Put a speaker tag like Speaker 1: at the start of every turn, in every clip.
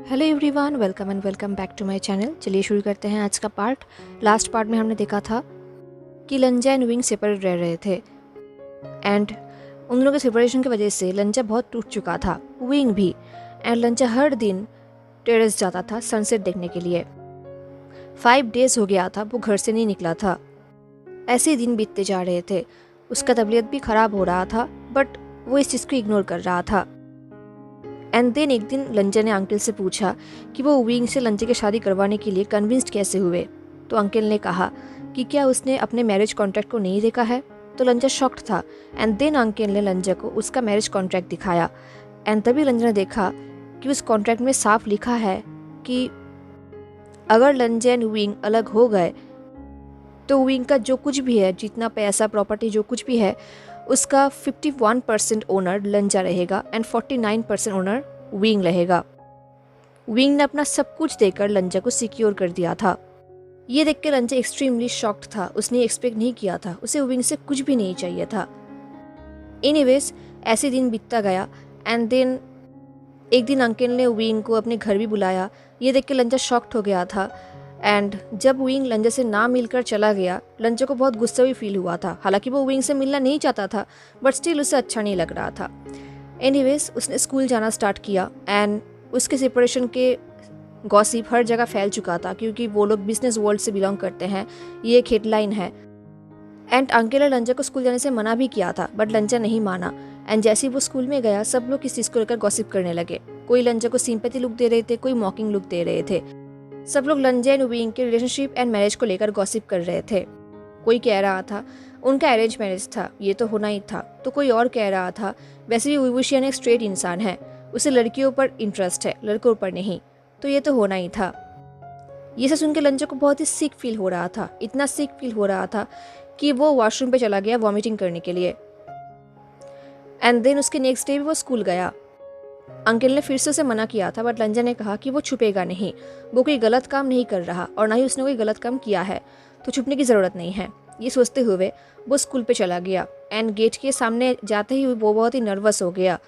Speaker 1: Hello everyone, welcome back to my channel. चलिए शुरू करते हैं आज का पार्ट। लास्ट पार्ट में हमने देखा था कि लंजा एंड विंग सेपरेट रह रहे थे एंड उन दोनों के सेपरेशन की वजह से लंजा बहुत टूट चुका था, विंग भी। एंड लंजा हर दिन टेरेस जाता था सनसेट देखने के लिए। 5 डेज हो गया था वो घर से नहीं निकला था। ऐसे ही दिन बीतते जा रहे थे। उसका तबीयत भी ख़राब हो रहा था बट वो इस चीज़ को इग्नोर कर रहा था। एंड देन एक दिन लंजा ने अंकल से पूछा कि वो विंग से लंजा की शादी करवाने के लिए कन्विंस्ड कैसे हुए। तो अंकल ने कहा कि क्या उसने अपने मैरिज कॉन्ट्रैक्ट को नहीं देखा है। तो लंजा शॉक्ड था। एंड देन अंकल ने लंजा को उसका मैरिज कॉन्ट्रैक्ट दिखाया। एंड तभी लंजा ने देखा कि उस कॉन्ट्रैक्ट में साफ लिखा है कि अगर लंजा एंड विंग अलग हो गए तो विंग का जो कुछ भी है, जितना पैसा, प्रॉपर्टी, जो कुछ भी है, उसका 51% ओनर लंजा रहेगा एंड 49% ओनर विंग रहेगा। विंग ने अपना सब कुछ देकर लंजा को सिक्योर कर दिया था। ये देख के लंजा एक्सट्रीमली शॉक्ड था। उसने एक्सपेक्ट नहीं किया था, उसे विंग से कुछ भी नहीं चाहिए था। एनीवेज ऐसे दिन बीतता गया एंड देन एक दिन अंकल ने विंग को अपने घर भी बुलाया। ये देख के लंजा शॉक्ड हो गया था। एंड जब विंग लंजा से ना मिलकर चला गया, लंजा को बहुत गुस्सा भी फील हुआ था। हालांकि वो विंग से मिलना नहीं चाहता था बट स्टिल उसे अच्छा नहीं लग रहा था। एनीवेज उसने स्कूल जाना स्टार्ट किया एंड उसके सेपरेशन के गॉसिप हर जगह फैल चुका था क्योंकि वो लोग बिजनेस वर्ल्ड से बिलोंग करते हैं। ये एक हेडलाइन है। एंड अंकल ने लंजा को स्कूल जाने से मना भी किया था बट लंजा नहीं माना। एंड जैसे ही वो स्कूल में गया, सब लोग इस चीज़ को लेकर गॉसिप करने लगे। कोई लंजा को सिंपैथी लुक दे रहे थे, कोई मॉकिंग लुक दे रहे थे। सब लोग लंजा एंड विंग के रिलेशनशिप एंड मैरिज को लेकर गॉसिप कर रहे थे। कोई कह रहा था उनका अरेंज मैरिज था, ये तो होना ही था। तो कोई और कह रहा था वैसे भी विभूषण एक स्ट्रेट इंसान है, उसे लड़कियों पर इंटरेस्ट है, लड़कों पर नहीं, तो ये तो होना ही था। ये सब सुन के लंजा को बहुत ही सिक फील हो रहा था। इतना सिक फील हो रहा था कि वो वॉशरूम पे चला गया वॉमिटिंग करने के लिए। एंड देन उसके नेक्स्ट डे भी वो स्कूल गया। अंकल ने फिर से उसे मना किया था बट लंजा ने कहा कि वो छुपेगा नहीं, वो कोई गलत काम नहीं कर रहा और ना ही उसने कोई गलत काम किया है, तो छुपने की ज़रूरत नहीं है। ये सोचते हुए वो स्कूल पे चला गया एंड गेट के सामने जाते ही वो बहुत ही नर्वस हो गया।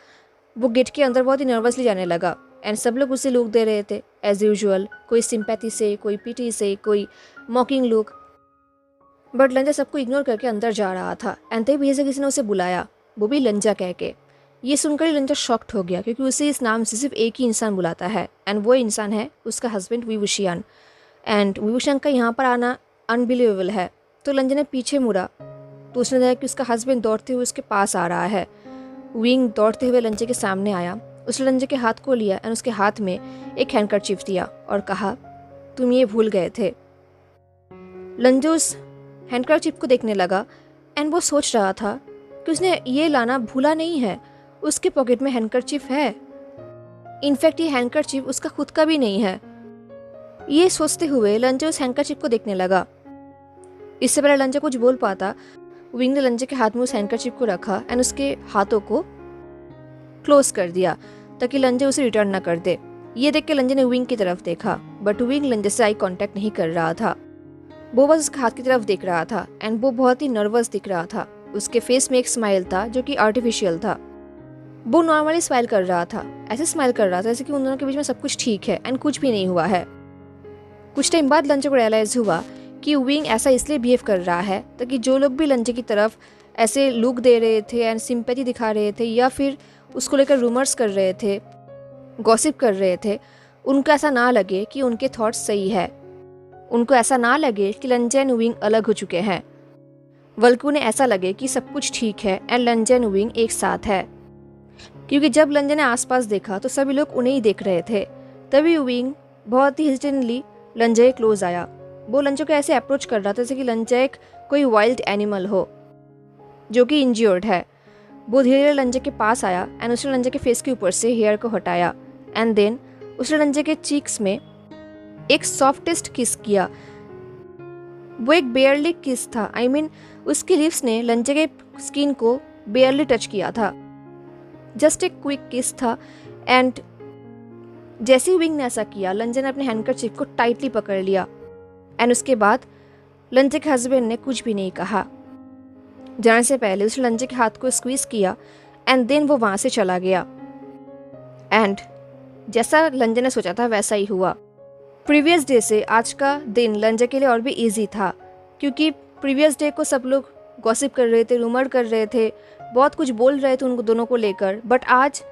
Speaker 1: वो गेट के अंदर बहुत ही नर्वसली जाने लगा एंड सब लोग उसे लुक दे रहे थे एज यूजुअल, कोई सिंपैथी से, कोई पीटी से, कोई मॉकिंग लुक। बट लंजा सबको इग्नोर करके अंदर जा रहा था एंड तभी भैया से किसी ने उसे बुलाया, वो भी लंजा कह के। ये सुनकर ही लंजा शॉक्ड हो गया क्योंकि उसे इस नाम से सिर्फ एक ही इंसान बुलाता है एंड वो इंसान है उसका हस्बैंड विभूषण। एंड विभूषण का यहाँ पर आना अनबिलीवेबल है। तो लंजा ने पीछे मुड़ा तो उसने देखा कि उसका हस्बैंड दौड़ते हुए उसके पास आ रहा है। विंग दौड़ते हुए लंजे के सामने आया। उसने लंजे के हाथ को लिया एंड उसके हाथ में एक हैंडकरचीफ दिया और कहा, तुम ये भूल गए थे। लंजा उस हैंडकरचीफ को देखने लगा एंड वो सोच रहा था कि उसने ये लाना भूला नहीं है, उसके पॉकेट में हैंडकरचीफ है। इनफैक्ट ये हैंडकरचीफ उसका खुद का भी नहीं है। ये सोचते हुए लंजा उस हैंडकरचीफ को देखने लगा। इससे पहले लंजा कुछ बोल पाता, विंग ने लंजा के हाथ में उस हैंडकरचीफ को रखा एंड उसके हाथों को क्लोज कर दिया ताकि लंजा उसे रिटर्न ना कर दे। ये देख के लंजा ने विंग की तरफ देखा बट विंग लंजा से आई कांटेक्ट नहीं कर रहा था। वो बस उसके हाथ की तरफ देख रहा था एंड वो बहुत ही नर्वस दिख रहा था। उसके फेस में एक स्माइल था जो कि आर्टिफिशियल था। वो नॉर्मली स्माइल कर रहा था, ऐसे स्माइल कर रहा था जैसे कि उन दोनों के बीच में सब कुछ ठीक है एंड कुछ भी नहीं हुआ है। कुछ टाइम बाद लंजा को रियलाइज हुआ कि विंग ऐसा इसलिए बिहेव कर रहा है ताकि जो लोग भी लंजा की तरफ ऐसे लुक दे रहे थे एंड सिंपैथी दिखा रहे थे या फिर उसको लेकर रूमर्स कर रहे थे, गॉसिप कर रहे थे, उनको ऐसा ना लगे कि उनके थॉट्स सही है। उनको ऐसा ना लगे कि लंजा एंड विंग अलग हो चुके हैं, बल्कि उन्हें ऐसा लगे कि सब कुछ ठीक है एंड लंजा एंड विंग एक साथ है। क्योंकि जब लंजा ने आसपास देखा तो सभी लोग उन्हें ही देख रहे थे। तभी विंग बहुत ही हेजिटेंटली लंजा के क्लोज आया। वो लंजा को ऐसे अप्रोच कर रहा था जैसे कि लंजा एक कोई वाइल्ड एनिमल हो जो कि इंज्योर्ड है। वो धीरे धीरे लंजा के पास आया एंड उसने लंजा के फेस के ऊपर से हेयर को हटाया एंड देन उसने लंजा के चीक्स में एक सॉफ्टेस्ट किस किया। वो एक बेयरली किस था, आई मीन उसकी लिप्स ने लंजा के स्किन को बेयरली टच किया था। जस्ट एक क्विक किस था एंड जैसे ही विंग ने ऐसा किया, लंजा ने अपने हैंडकरचीफ को टाइटली पकड़ लिया एंड उसके बाद लंजा के हस्बैंड ने कुछ भी नहीं कहा। जाने से पहले उसने लंजा के हाथ को स्क्वीज किया एंड देन वो वहाँ से चला गया। एंड जैसा लंजा ने सोचा था वैसा ही हुआ। प्रीवियस डे से आज का दिन लंजा के लिए और भी इजी था, क्योंकि प्रीवियस डे को सब लोग गॉसिप कर रहे थे, रूमर कर रहे थे, बहुत कुछ बोल रहे थे उन दोनों को लेकर। बट आज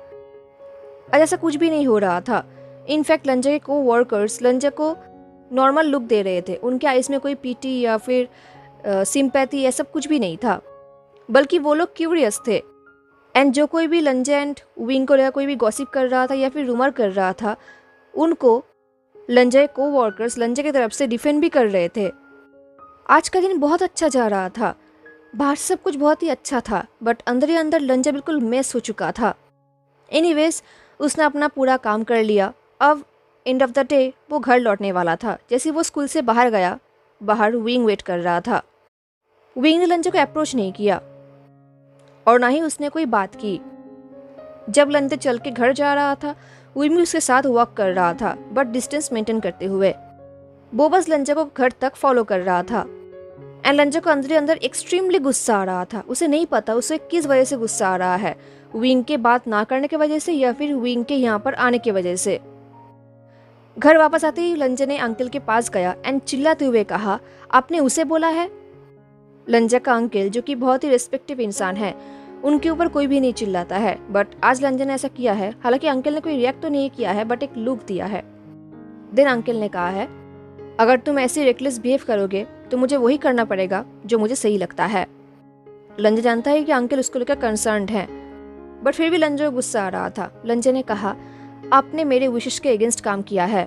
Speaker 1: ऐसा कुछ भी नहीं हो रहा था। इनफैक्ट लंजा के को वर्कर्स लंजा को नॉर्मल लुक दे रहे थे। उनके आइज़ में कोई पीटी या फिर सिंपैथी ये सब कुछ भी नहीं था, बल्कि वो लोग क्यूरियस थे। एंड जो कोई भी लंजा एंड विंग को लेकर कोई भी गॉसिप कर रहा था या फिर रूमर कर रहा था, उनको लंजा के को वर्कर्स लंजा की तरफ से डिफेंड भी कर रहे थे। आज का दिन बहुत अच्छा जा रहा था, बाहर सब कुछ बहुत ही अच्छा था, बट अंदर ही अंदर लंजा बिल्कुल मेस हो चुका था। एनीवेज उसने अपना पूरा काम कर लिया। अब एंड ऑफ द डे वो घर लौटने वाला था। जैसे वो स्कूल से बाहर गया, बाहर विंग वेट कर रहा था। विंग ने लंजा को अप्रोच नहीं किया और ना ही उसने कोई बात की। जब लंजा चल के घर जा रहा था, विंग भी उसके साथ वॉक कर रहा था, बट डिस्टेंस मेंटेन करते हुए। वो बस लंजा को घर तक फॉलो कर रहा था। एंड लंजा को अंदर ही अंदर एक्सट्रीमली गुस्सा आ रहा था। उसे नहीं पता उसे किस वजह से गुस्सा आ रहा है, विंग के बात ना करने की वजह से या फिर विंग के यहाँ पर आने की वजह से। घर वापस आते ही लंजा ने अंकल के पास गया एंड चिल्लाते हुए कहा, आपने उसे बोला है? लंजा का अंकल, जो कि बहुत ही रिस्पेक्टिव इंसान है, उनके ऊपर कोई भी नहीं चिल्लाता है, बट आज लंजा ने ऐसा किया है। हालांकि अंकल ने कोई रिएक्ट तो नहीं किया है, बट एक लुक दिया है। देन अंकल ने कहा है, अगर तुम ऐसे रेकलेस बिहेव करोगे तो मुझे वही करना पड़ेगा जो मुझे सही लगता है। लंजा जानता है कि अंकल उसको लेकर कंसर्न्ड है, बट फिर भी लंजा को गुस्सा आ रहा था। लंजा ने कहा, आपने मेरे विशेष के अगेंस्ट काम किया है।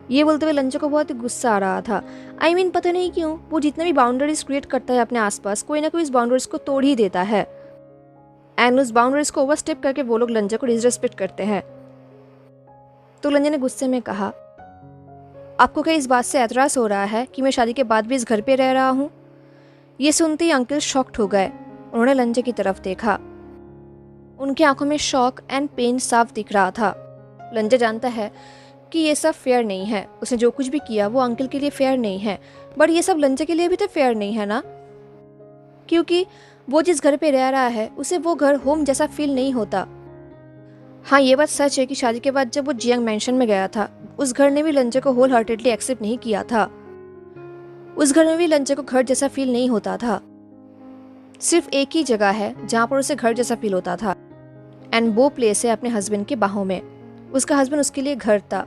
Speaker 1: ये बोलते हुए लंजा को बहुत ही गुस्सा आ रहा था। I mean, पता नहीं क्यों वो जितने भी बाउंड्रीज क्रिएट करता है अपने आसपास, कोई ना कोई इस बाउंड्रीज को तोड़ ही देता है। एंड उस बाउंड्रीज को ओवरस्टेप करके वो लोग लंजा को डिसरेस्पेक्ट करते हैं। तो लंजा ने गुस्से में कहा, आपको क्या इस बात से एतराज़ हो रहा है कि मैं शादी के बाद भी इस घर पे रह रहा हूँ? ये सुनते ही अंकल शॉक्ड हो गए। उन्होंने लंजा की तरफ देखा। उनकी आंखों में शॉक एंड पेन साफ दिख रहा था। लंजा जानता है कि ये सब फेयर नहीं है। उसने जो कुछ भी किया वो अंकल के लिए फेयर नहीं है, बट ये सब लंजा के लिए भी तो फेयर नहीं है ना, क्योंकि वो जिस घर पे रह रहा है उसे वो घर होम जैसा फील नहीं होता। हाँ, ये बात सच है कि शादी के बाद जब वो जियांग मैंशन में गया था, उस घर ने भी लंजा को होल हार्टेडली एक्सेप्ट नहीं किया था। उस घर में भी लंजा को घर जैसा फील नहीं होता था। सिर्फ एक ही जगह है जहाँ पर उसे घर जैसा फील होता था, एंड वो प्लेस है अपने हस्बैंड के बाहों में। उसका हस्बैंड उसके लिए घर था।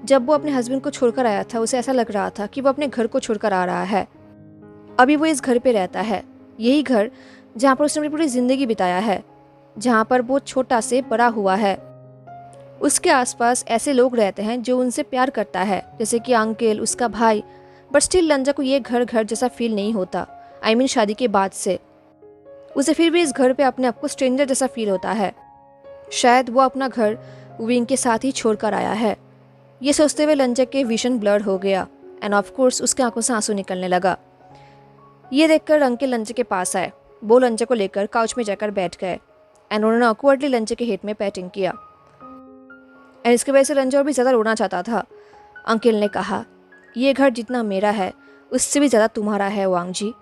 Speaker 1: जब वो अपने हस्बैंड को छोड़कर आया था, उसे ऐसा लग रहा था कि वो अपने घर को छोड़कर आ रहा है। अभी वो इस घर पे रहता है, यही घर जहाँ पर उसने अपनी पूरी जिंदगी बिताया है, जहाँ पर वो छोटा से बड़ा हुआ है। उसके आसपास ऐसे लोग रहते हैं जो उनसे प्यार करता है, जैसे कि अंकल, उसका भाई, बट स्टिल लंजा को ये घर घर जैसा फील नहीं होता। I mean, शादी के बाद से उसे फिर भी इस घर पे अपने आप को स्ट्रेंजर जैसा फील होता है। शायद वो अपना घर विंग के साथ ही छोड़कर आया है। ये सोचते हुए लंजा के विजन ब्लर हो गया एंड ऑफ कोर्स उसके आंखों से आंसू निकलने लगा। ये देखकर अंकल लंजा के पास आए। वो लंजा को लेकर काउच में जाकर बैठ गए एंड उन्होंने ऑकवर्डली लंजा के हेड में पैटिंग किया। एंड इसकी वजह से लंजा और भी ज़्यादा रोना चाहता था। अंकल ने कहा, ये घर जितना मेरा है उससे भी ज़्यादा तुम्हारा है वांग जी।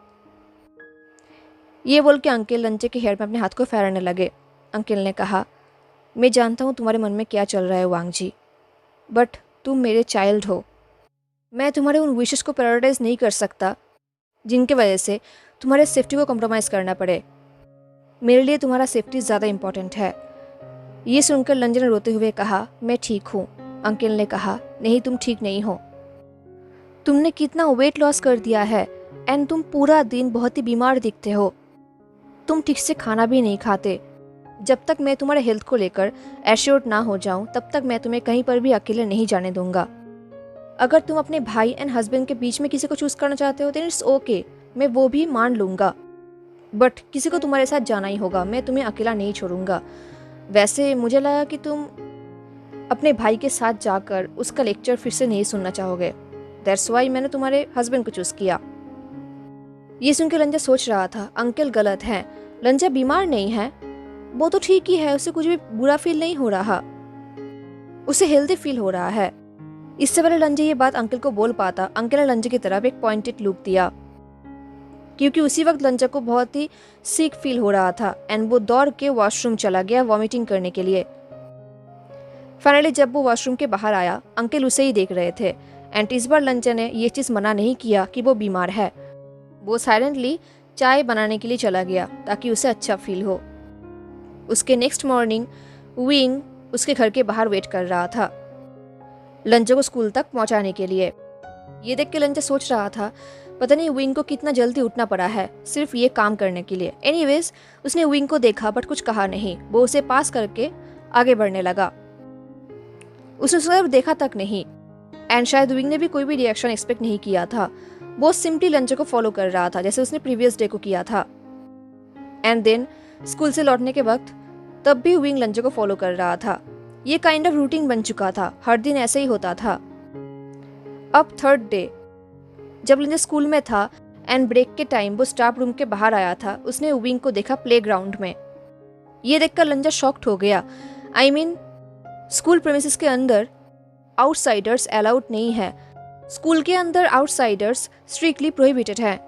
Speaker 1: ये बोल के अंकल लंजा के हेयर में अपने हाथ को फेरने लगे। अंकल ने कहा, मैं जानता हूँ तुम्हारे मन में क्या चल रहा है वांग जी, बट तुम मेरे चाइल्ड हो। मैं तुम्हारे उन विशेस को प्रायोरिटाइज नहीं कर सकता जिनके वजह से तुम्हारे सेफ्टी को कॉम्प्रोमाइज़ करना पड़े। मेरे लिए तुम्हारा सेफ्टी ज़्यादा इम्पॉर्टेंट है। ये सुनकर लंजा ने रोते हुए कहा, मैं ठीक हूँ। अंकल ने कहा, नहीं तुम ठीक नहीं हो। तुमने कितना वेट लॉस कर दिया है एंड तुम पूरा दिन बहुत ही बीमार दिखते हो। तुम ठीक से खाना भी नहीं खाते। जब तक मैं तुम्हारे हेल्थ को लेकर एश्योर्ड ना हो जाऊं, तब तक मैं तुम्हें कहीं पर भी अकेले नहीं जाने दूंगा। अगर तुम अपने भाई एंड हस्बैंड के बीच में किसी को चूज करना चाहते हो देन इट्स ओके, मैं वो भी मान लूंगा, बट किसी को तुम्हारे साथ जाना ही होगा। मैं तुम्हें अकेला नहीं छोड़ूंगा। वैसे मुझे लगा कि तुम अपने भाई के साथ जाकर उसका लेक्चर फिर से नहीं सुनना चाहोगे, दैट्स वाई मैंने तुम्हारे हस्बैंड को चूज किया। ये सुनकर लंजा सोच रहा था, अंकल गलत हैं। लंजा बीमार नहीं है, वो तो ठीक ही है, उसे कुछ भी बुरा फील नहीं हो रहा, उसे हेल्दी फील हो रहा है। इससे पहले लंजा ये बात अंकल को बोल पाता, अंकल ने लंजा की तरफ एक पॉइंटेड लुक दिया, क्योंकि उसी वक्त लंजा को बहुत ही सिक फील हो रहा था एंड वो दौड़ के वॉशरूम चला गया वॉमिटिंग करने के लिए। फाइनली जब वो वॉशरूम के बाहर आया, अंकल उसे ही देख रहे थे एंड इस बार लंजन ने ये चीज़ मना नहीं किया कि वो बीमार है। वो साइलेंटली चाय बनाने के लिए चला गया ताकि उसे अच्छा फील हो। उसके नेक्स्ट मॉर्निंग विंग उसके घर के बाहर वेट कर रहा था लंजो को स्कूल तक पहुंचाने के लिए। ये देख के लंजा सोच रहा था पता नहीं विंग को कितना जल्दी उठना पड़ा है सिर्फ ये काम करने के लिए। एनीवेज उसने विंग को देखा बट कुछ कहा नहीं। वो उसे पास करके आगे बढ़ने लगा। उसने सिर्फ देखा तक नहीं एंड शायद विंग ने भी कोई भी रिएक्शन एक्सपेक्ट नहीं किया था। वो सिंपली लंजो को फॉलो कर रहा था जैसे उसने प्रीवियस डे को किया था। एंड देन स्कूल से लौटने के वक्त तब भी विंग लंजो को फॉलो कर रहा था। ये काइंड ऑफ रूटीन बन चुका था, हर दिन ऐसे ही होता था। अब थर्ड डे जब लंजा स्कूल में था एंड ब्रेक के टाइम वो स्टाफ रूम के बाहर आया था, उसने विंग को देखा प्लेग्राउंड में। ये देखकर लंजा शॉक्ड हो गया। आई मीन स्कूल प्रेमिसेस के अंदर आउटसाइडर्स अलाउड नहीं है। स्कूल के अंदर आउटसाइडर्स स्ट्रिक्टली प्रोहिबिटेड है।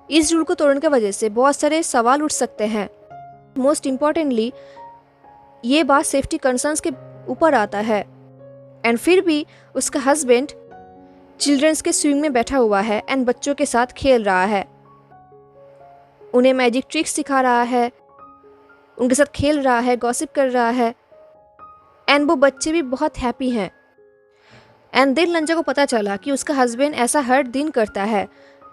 Speaker 1: इस रूल को तोड़ने की वजह से बहुत सारे सवाल उठ सकते हैं। मोस्ट इम्पॉर्टेंटली ये बात सेफ्टी कंसर्न्स के ऊपर आता है एंड फिर भी उसका हस्बैंड चिल्ड्रंस के स्विंग में बैठा हुआ है एंड बच्चों के साथ खेल रहा है, उन्हें मैजिक ट्रिक्स सिखा रहा है, उनके साथ खेल रहा है, गॉसिप कर रहा है एंड वो बच्चे भी बहुत हैप्पी हैं। एंड देन लंजा को पता चला कि उसका हस्बैंड ऐसा हर दिन करता है।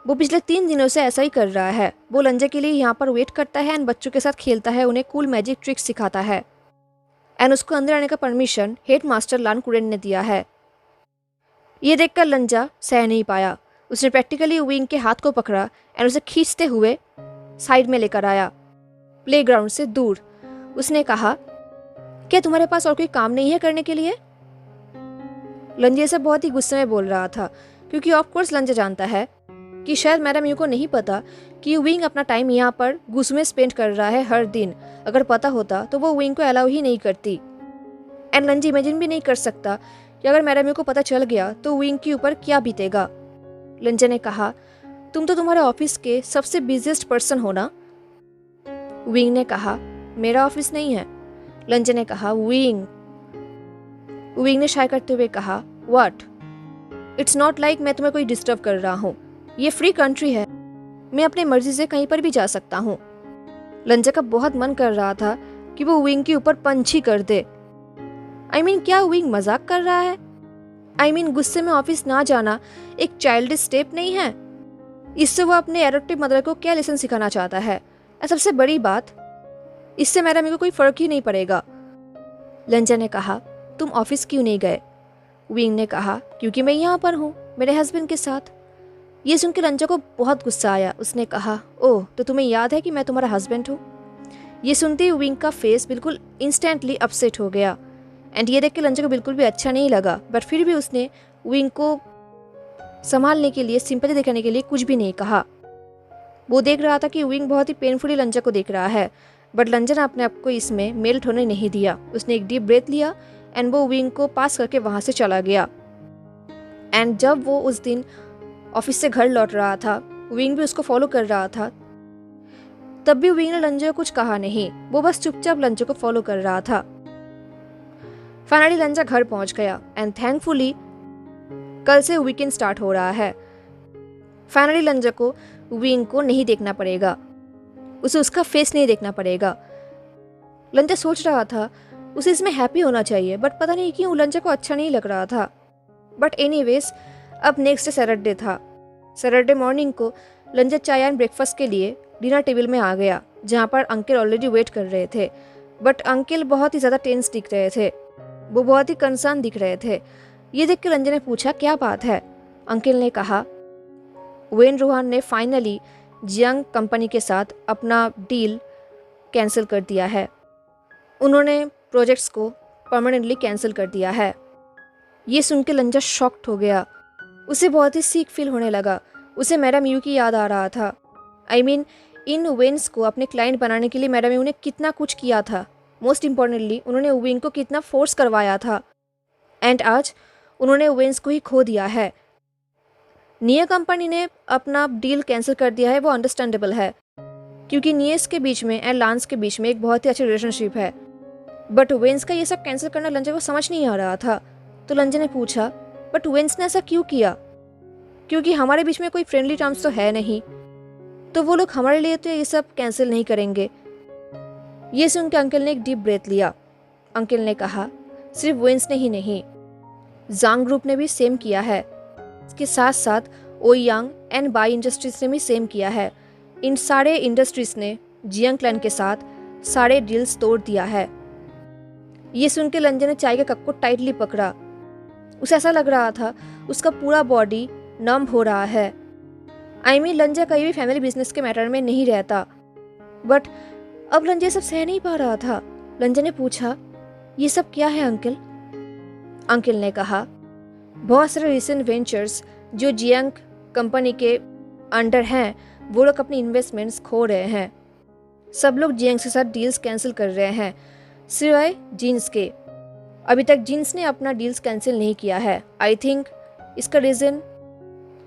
Speaker 1: वो पिछले 3 दिनों से ऐसा ही कर रहा है। वो लंजा के लिए यहाँ पर वेट करता है एंड बच्चों के साथ खेलता है, उन्हें कूल मैजिक ट्रिक्स सिखाता है एंड उसको अंदर आने का परमिशन हेड मास्टर लान कुरेन ने दिया है। ये देखकर लंजा सह नहीं पाया। उसने प्रैक्टिकली विंग के हाथ को पकड़ा एंड उसे खींचते हुए साइड में लेकर आया, प्लेग्राउंड से दूर। उसने कहा, क्या तुम्हारे पास और कोई काम नहीं है करने के लिए? लंजा से बहुत ही गुस्से में बोल रहा था क्योंकि ऑफ कोर्स लंजा जानता है कि शायद मैडम यू को नहीं पता कि विंग अपना टाइम यहाँ पर गुस्से में स्पेंड कर रहा है हर दिन। अगर पता होता तो वो विंग को अलाउ ही नहीं करती। एंड लंजा इमेजिन भी नहीं कर सकता कि अगर मैडम यू को पता चल गया तो विंग के ऊपर क्या बीतेगा। लंजा ने कहा, तुम तो तुम्हारे ऑफिस के सबसे बिजिएस्ट पर्सन हो ना? विंग ने कहा, मेरा ऑफिस नहीं है। लंजा ने कहा, विंग ने शाय करते हुए कहा, व्हाट? इट्स नॉट लाइक मैं तुम्हें कोई डिस्टर्ब कर रहा हूँ। ये फ्री कंट्री है, मैं अपनी मर्जी से कहीं पर भी जा सकता हूँ। लंजा का बहुत मन कर रहा था कि वो विंग के ऊपर पंच ही कर दे। आई मीन क्या विंग मजाक कर रहा है? आई मीन गुस्से में ऑफिस ना जाना एक चाइल्डिश स्टेप नहीं है? इससे वो अपने एडॉप्टिव मदर को क्या लेसन सिखाना चाहता है? सबसे बड़ी बात, इससे मेरे को कोई फर्क ही नहीं पड़ेगा। लंजा ने कहा, तुम ऑफिस क्यों नहीं गए? विंग ने कहा, क्योंकि मैं यहाँ पर हूँ मेरे हस्बैंड के साथ। ये सुन के लंजा को बहुत गुस्सा आया। उसने कहा, ओह तो तुम्हें याद है कि मैं तुम्हारा हस्बैंड हूँ? ये सुनते ही विंग का फेस बिल्कुल इंस्टेंटली अपसेट हो गया एंड ये देख के लंजा को बिल्कुल भी अच्छा नहीं लगा। बट फिर भी उसने विंग को संभालने के लिए, सिंपैथी दिखाने के लिए कुछ भी नहीं कहा। वो देख रहा था कि विंग बहुत ही पेनफुली लंजा को देख रहा है बट लंजा ने अपने आप को इसमें मेल्ट होने नहीं दिया। उसने एक डीप ब्रेथ लिया एंड वो विंग को पास करके वहाँ से चला गया। एंड जब वो उस दिन ऑफिस से घर लौट रहा था, विंग भी उसको फॉलो कर रहा था। तब भी विंग ने लंजा को कुछ कहा नहीं, वो बस चुपचाप लंजा को फॉलो कर रहा था। फाइनली लंजा घर पहुंच गया एंड थैंकफुली कल से वीकेंड स्टार्ट हो रहा है। फाइनली लंजा को विंग को नहीं देखना पड़ेगा, उसे उसका फेस नहीं देखना पड़ेगा। लंजा सोच रहा था उसे इसमें हैप्पी होना चाहिए बट पता नहीं क्यों लंजा को अच्छा नहीं लग रहा था। बट एनीवेज अब नेक्स्ट डे सैटरडे था। सैटरडे मॉर्निंग को लंजा चाय एंड ब्रेकफास्ट के लिए डिनर टेबल में आ गया जहाँ पर अंकल ऑलरेडी वेट कर रहे थे। बट अंकल बहुत ही ज़्यादा टेंस दिख रहे थे, वो बहुत ही कंसर्न दिख रहे थे। ये देख कर लंजा ने पूछा, क्या बात है? अंकल ने कहा, वेन रोहान ने फाइनली जियांग कंपनी के साथ अपना डील कैंसिल कर दिया है। उन्होंने प्रोजेक्ट्स को परमानेंटली कैंसिल कर दिया है। ये सुन के लंजा शॉक्ड हो गया। उसे बहुत ही सीख फील होने लगा। उसे मैडम यू की याद आ रहा था। आई मीन इन वेन्स को अपने क्लाइंट बनाने के लिए मैडम यू ने कितना कुछ किया था। मोस्ट इम्पॉर्टेंटली उन्होंने विंग को कितना फोर्स करवाया था एंड आज उन्होंने वेन्स को ही खो दिया है। निया कंपनी ने अपना डील कैंसिल कर दिया है, वो अंडरस्टैंडेबल है क्योंकि नियस के बीच में एंड लांस के बीच में एक बहुत ही अच्छी रिलेशनशिप है। बट वेंस का ये सब कैंसिल करना लंजा को समझ नहीं आ रहा था। तो लंजा ने पूछा, बट वेंस ने ऐसा क्यों किया? क्योंकि हमारे बीच में कोई फ्रेंडली टर्म्स तो है नहीं, तो वो लोग हमारे लिए तो ये सब कैंसिल नहीं करेंगे। ये सुन के अंकल ने एक डीप ब्रेथ लिया। अंकल ने कहा, सिर्फ वेंस ने ही नहीं, जांग ग्रुप ने भी सेम किया है। इसके साथ साथ ओयांग एंड बाई इंडस्ट्रीज ने भी सेम किया है। इन सारे इंडस्ट्रीज ने जियांग क्लैन के साथ सारे डील्स तोड़ दिया है। ये सुन के लंजा ने चाय के कप को टाइटली पकड़ा। उसे ऐसा लग रहा था उसका पूरा बॉडी नम हो रहा है। लंजा कहीं भी फैमिली बिजनेस के मैटर में नहीं रहता, बट अब लंजा सब सह नहीं पा रहा था। लंजा ने पूछा, ये सब क्या है अंकल? अंकल ने कहा, बहुत सारे रिसेंट वेंचर्स जो जियांग कंपनी के अंडर हैं, वो लोग अपनी इन्वेस्टमेंट्स खो रहे हैं। सब लोग जियांग के साथ डील्स कैंसिल कर रहे हैं, सिवाय जीन्स के। अभी तक जीन्स ने अपना डील्स कैंसिल नहीं किया है। आई थिंक इसका रीज़न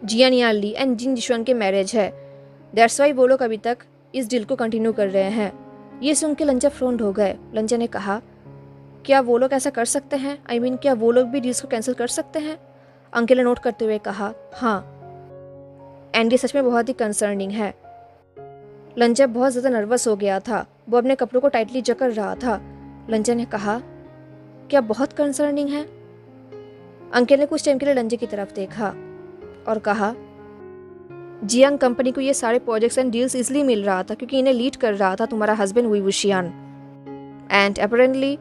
Speaker 1: जियान यानली एंड जिन जिशुआन के मैरिज है। दैट्स वाई वो लोग अभी तक इस डील को कंटिन्यू कर रहे हैं। ये सुन के लंजा फ्रोंड हो गए। लंजा ने कहा, क्या वो लोग ऐसा कर सकते हैं? क्या वो लोग भी डील्स को कैंसिल कर सकते हैं? अंकल ने नोट करते हुए कहा, हाँ। एंड ये सच में बहुत ही कंसर्निंग है। लंजा बहुत ज़्यादा नर्वस हो गया था। वो अपने कपड़ों को टाइटली जकड़ रहा था। लंजा ने कहा, क्या बहुत कंसर्निंग है? अंकल ने कुछ टाइम के लिए लंजे की तरफ देखा और कहा, जियांग कंपनी को ये सारे प्रोजेक्ट्स एंड डील्स इसलिए मिल रहा था क्योंकि इन्हें लीड कर रहा था तुम्हारा हस्बैंड वी वुशियान। एंड अपरेंटली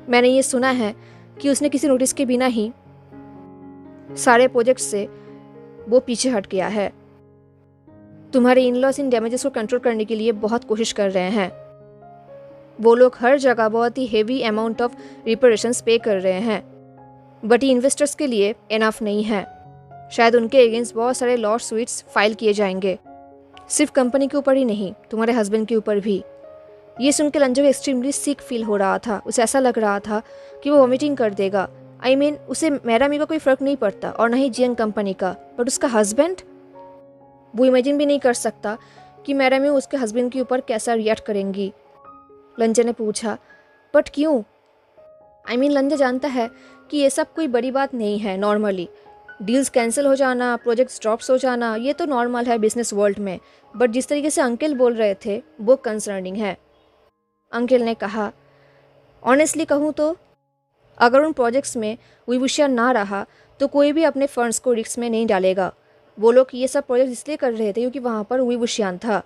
Speaker 1: मैंने ये सुना है कि उसने किसी नोटिस के बिना ही सारे प्रोजेक्ट से वो पीछे हट गया है। तुम्हारे इन लॉस इन डैमेजेस को कंट्रोल करने के लिए बहुत कोशिश कर रहे हैं। वो लोग हर जगह बहुत ही हेवी अमाउंट ऑफ रिपेरेशंस पे कर रहे हैं, बट ये इन्वेस्टर्स के लिए इनफ नहीं है। शायद उनके अगेंस्ट बहुत सारे लॉ सूट्स फाइल किए जाएंगे, सिर्फ कंपनी के ऊपर ही नहीं, तुम्हारे हस्बैंड के ऊपर भी। ये सुन के लंजो को एक्सट्रीमली सिक फील हो रहा था। उसे ऐसा लग रहा था कि वो वॉमिटिंग कर देगा। उसे मैरामी का कोई फ़र्क नहीं पड़ता और ना ही जियांग कंपनी का, बट उसका हस्बैंड, वो इमेजिन भी नहीं कर सकता कि मैरामी उसके हस्बैंड के ऊपर कैसा रिएक्ट करेंगी। लंजा ने पूछा, बट क्यों? लंजा जानता है कि ये सब कोई बड़ी बात नहीं है। नॉर्मली डील्स कैंसिल हो जाना, प्रोजेक्ट्स ड्रॉप्स हो जाना, ये तो नॉर्मल है बिजनेस वर्ल्ड में, बट जिस तरीके से अंकल बोल रहे थे वो कंसर्निंग है। अंकल ने कहा, ऑनेस्टली कहूँ तो अगर उन प्रोजेक्ट्स में वी वुशियान ना रहा तो कोई भी अपने फंड्स को रिस्क में नहीं डालेगा। वो लोग ये सब प्रोजेक्ट इसलिए कर रहे थे क्योंकि वहाँ पर वी वुशियान था।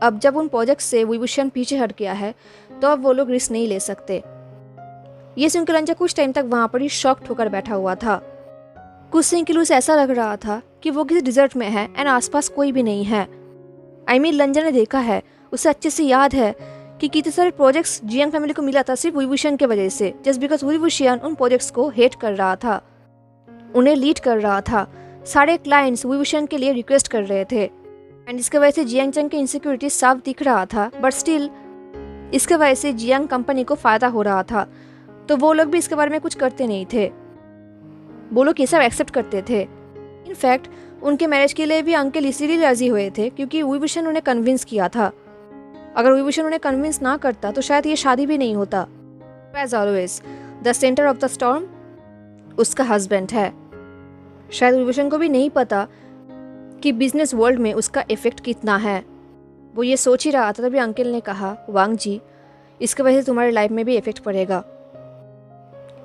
Speaker 1: अब जब उन प्रोजेक्ट से वी वुशियान पीछे हट गया है तो अब वो लोग रिस्क नहीं ले सकते। ये सुनकर लंजा कुछ टाइम तक वहाँ पर ही शॉक्ड होकर बैठा हुआ था। कुछ सेकंड के लिए उसे ऐसा लग रहा था कि वो किसी डिजर्ट में है एंड आसपास कोई भी नहीं है। लंजा ने देखा है, उसे अच्छे से याद है कि कितने सारे प्रोजेक्ट्स जियांग फैमिली को मिला था सिर्फ वी वुशियान की वजह से, जस्ट बिकॉज वी वुशियान उन प्रोजेक्ट्स को हेट कर रहा था, उन्हें लीड कर रहा था। सारे क्लाइंट्स वी वुशियान के लिए रिक्वेस्ट कर रहे थे एंड इसके वजह से जियांग चंग की इनसिक्योरिटी साफ दिख रहा था, बट स्टिल इसके वजह से जियांग कंपनी को फ़ायदा हो रहा था। तो वो लोग भी इसके बारे में कुछ करते नहीं थे, वो लोग ये सब एक्सेप्ट करते थे। इनफैक्ट उनके मैरिज के लिए भी अंकल इसीलिए राजी हुए थे क्योंकि वी वुशियान उन्हें कन्विंस किया था। अगर वी वुशियान उन्हें कन्विंस ना करता तो शायद ये शादी भी नहीं होता। As always the centre of the storm उसका हस्बैंड है। शायद वी वुशियान को भी नहीं पता कि बिजनेस वर्ल्ड में उसका इफेक्ट कितना है। वो ये सोच ही रहा था तभी अंकल ने कहा, वांग जी, इसके वजह से तुम्हारी लाइफ में भी इफेक्ट पड़ेगा।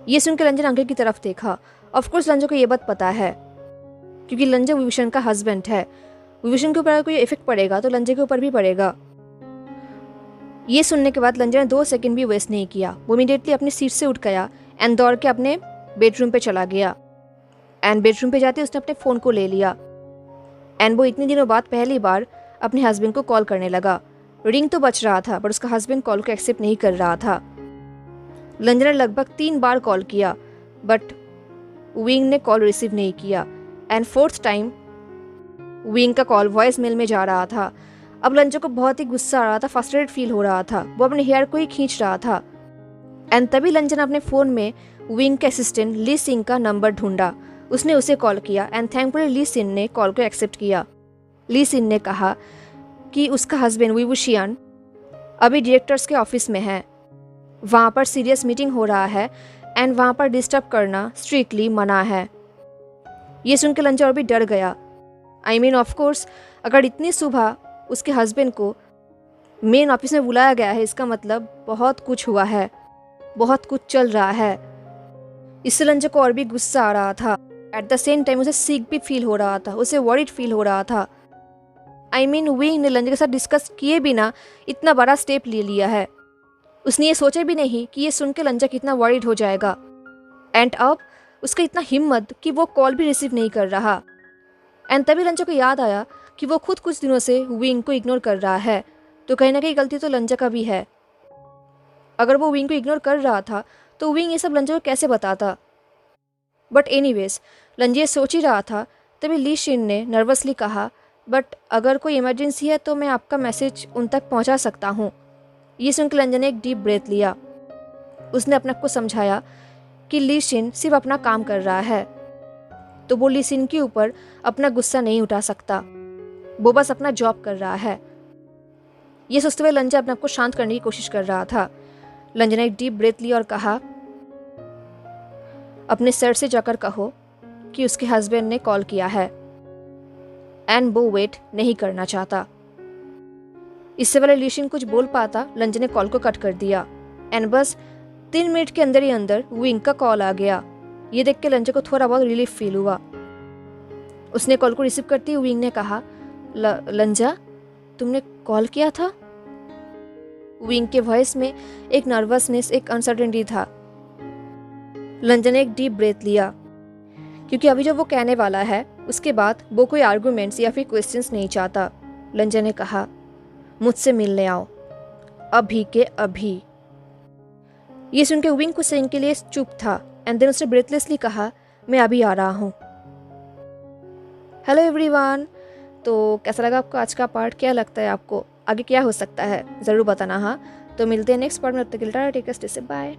Speaker 1: ये सुनकर लंजा ने अंकल की तरफ देखा। ऑफकोर्स लंजा को ये बात पता है क्योंकि लंजा वी वुशियान का हस्बैंड है। वी वुशियान के ऊपर अगर कोई इफेक्ट पड़ेगा तो लंजा के ऊपर भी पड़ेगा। ये सुनने के बाद लंजा ने 2 सेकंड भी वेस्ट नहीं किया। वो इमीडिएटली अपनी सीट से उठ गया एंड दौड़ के अपने बेडरूम पे चला गया। एंड बेडरूम पे जाते उसने अपने फ़ोन को ले लिया एंड वो इतने दिनों बाद पहली बार अपने हस्बैंड को कॉल करने लगा। रिंग तो बच रहा था बट उसका हस्बैंड कॉल को एक्सेप्ट नहीं कर रहा था। लंजा ने लगभग 3 बार कॉल किया बट विंग ने कॉल रिसीव नहीं किया एंड 4th टाइम विंग का कॉल वॉइस मेल में जा रहा था। अब लंजा को बहुत ही गुस्सा आ रहा था, फ्रस्ट्रेटेड फील हो रहा था। वो अपने हेयर को ही खींच रहा था एंड तभी लंजा ने अपने फ़ोन में विंग के असिस्टेंट ली सिंह का नंबर ढूंढा। उसने उसे कॉल किया एंड थैंकफुली ली सिंह ने कॉल को एक्सेप्ट किया। ली सिंह ने कहा कि उसका हस्बैंड वी वुशियान अभी डायरेक्टर्स के ऑफिस में है वहाँ पर सीरियस मीटिंग हो रहा है एंड वहाँ पर डिस्टर्ब करना स्ट्रिक्टली मना है। ये सुन के लंजा और भी डर गया। आई मीन ऑफ कोर्स, अगर इतनी सुबह उसके हस्बैंड को मेन ऑफिस में बुलाया गया है, इसका मतलब बहुत कुछ हुआ है, बहुत कुछ चल रहा है। इससे लंजा को और भी गुस्सा आ रहा था। एट द सेम टाइम उसे सिक भी फील हो रहा था, उसे वरीड फील हो रहा था। आई मीन विंग ने लंजा के साथ डिस्कस किए बिना इतना बड़ा स्टेप ले लिया है। उसने ये सोचा भी नहीं कि ये सुन के लंजा कितना वरीड हो जाएगा। एंड अब उसका इतना हिम्मत कि वो कॉल भी रिसीव नहीं कर रहा। एंड तभी लंजा को याद आया कि वो खुद कुछ दिनों से विंग को इग्नोर कर रहा है, तो कहीं ना कहीं गलती तो लंजा का भी है। अगर वो विंग को इग्नोर कर रहा था तो विंग ये सब लंजा को कैसे बताता। बट एनीवेज, लंजा ये सोच ही रहा था, तभी ली शिन ने नर्वसली कहा, बट अगर कोई इमरजेंसी है तो मैं आपका मैसेज उन तक पहुंचा सकता हूँ। ये सुनकर लंजा ने एक डीप ब्रेथ लिया। उसने अपने आप को समझाया कि ली शिन सिर्फ अपना काम कर रहा है, तो वो ली शिन के ऊपर अपना गुस्सा नहीं उठा सकता, वो बस अपना जॉब कर रहा है। ये सोचते हुए लंजा अपने आप को शांत करने की कोशिश कर रहा था। लंजा ने एक डीप ब्रेथ ली और कहा, अपने सर से जाकर कहो कि उसके हस्बैंड ने कॉल किया है एंड वो वेट नहीं करना चाहता। इससे पहले ली शिन कुछ बोल पाता, लंजा ने कॉल को कट कर दिया एंड बस 3 मिनट के अंदर ही अंदर विंग का कॉल आ गया। ये देख के लंजा को थोड़ा बहुत रिलीफ फील हुआ। उसने कॉल को रिसीव करते हुए विंग ने कहा, लंजा तुमने कॉल किया था? विंग के वॉइस में एक नर्वसनेस, एक अनसर्टेनिटी था। लंजा ने एक डीप ब्रेथ लिया, क्योंकि अभी जो वो कहने वाला है उसके बाद वो कोई आर्गुमेंट्स या फिर क्वेश्चंस नहीं चाहता। लंजा ने कहा, मुझसे मिलने आओ अभी के अभी। ये सुनकर विंग कुछ सेकंड के लिए चुप था एंड देन उसने ब्रेथलेसली कहा, मैं अभी आ रहा हूँ। हेलो एवरीवन, तो कैसा लगा आपको आज का पार्ट? क्या लगता है आपको आगे क्या हो सकता है, ज़रूर बताना। हाँ, तो मिलते हैं नेक्स्ट पार्ट में। तब तक के लिए tata, take care, stay safe, bye.